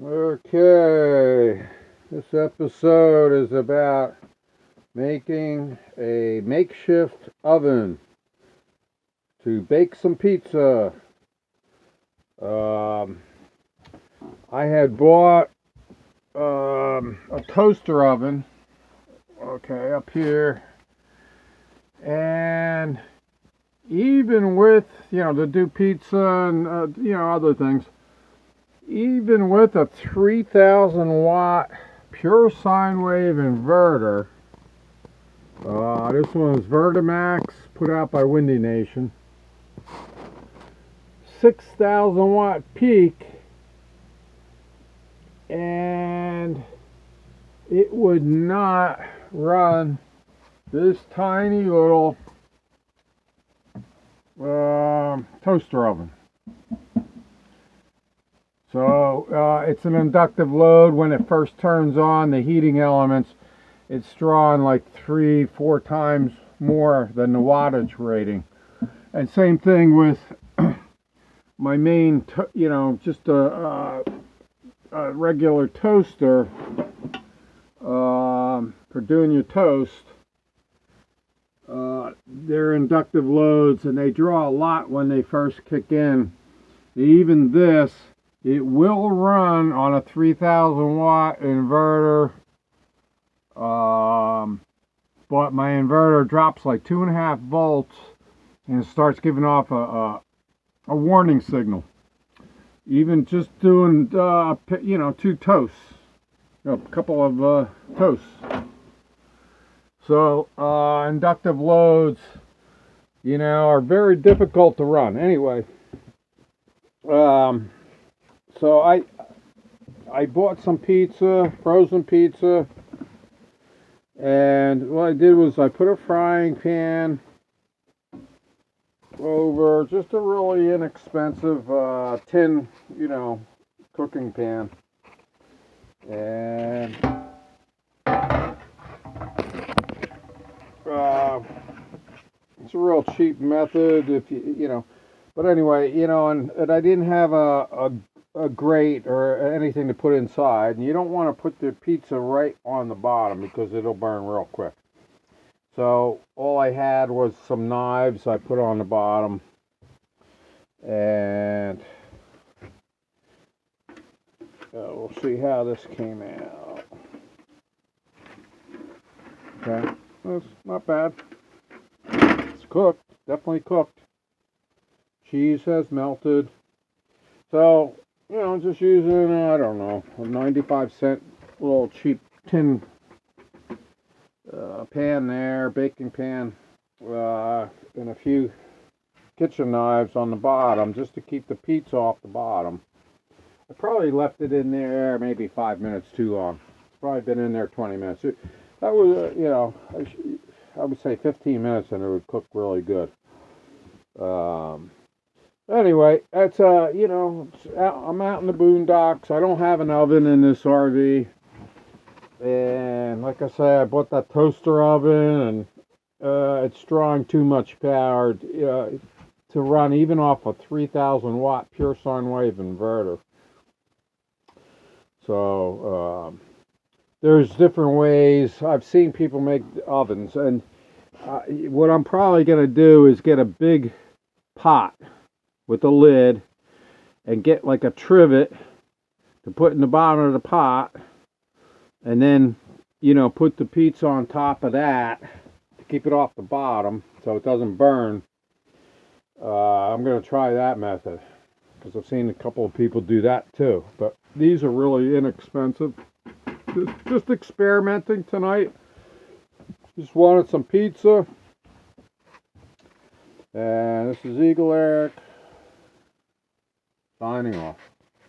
Okay, this episode is about making a makeshift oven to bake some pizza. Um, I had bought a toaster oven, okay, up here, and even with, to do pizza and, other things, even with a 3,000 watt pure sine wave inverter, this one is Vertimax, put out by Windy Nation, 6,000 watt peak, and it would not run this tiny little toaster oven. So it's an inductive load. When it first turns on, the heating elements, it's drawing like 3-4 times more than the wattage rating. And same thing with my main, just a regular toaster for doing your toast. They're inductive loads, and they draw a lot when they first kick in. Even this, it will run on a 3,000 watt inverter, but my inverter drops like 2.5 volts and starts giving off a warning signal. Even just doing, 2 toasts, a couple of toasts. So inductive loads, are very difficult to run. Anyway, so I bought some pizza, frozen pizza, and what I did was I put a frying pan over just a really inexpensive tin, cooking pan, and it's a real cheap method if but anyway, and I didn't have a grate or anything to put inside, and you don't want to put the pizza right on the bottom because it'll burn real quick. So all I had was some knives I put on the bottom, and we'll see how this came out. Okay, that's not bad. It's cooked, definitely cooked. Cheese has melted. So, just using, I don't know, a 95-cent little cheap tin pan there, baking pan, and a few kitchen knives on the bottom just to keep the pizza off the bottom. I probably left it in there maybe 5 minutes too long. It's probably been in there 20 minutes. That was, I would say 15 minutes and it would cook really good. Anyway, that's, I'm out in the boondocks. I don't have an oven in this RV. And like I say, I bought that toaster oven, and it's drawing too much power to run even off a 3,000 watt pure sine wave inverter. So there's different ways. I've seen people make ovens, and what I'm probably going to do is get a big pot with a lid and get like a trivet to put in the bottom of the pot, and then put the pizza on top of that to keep it off the bottom so it doesn't burn. I'm going to try that method because I've seen a couple of people do that too, but these are really inexpensive. Just experimenting tonight. Just wanted some pizza, and this is Eagle Eric signing off.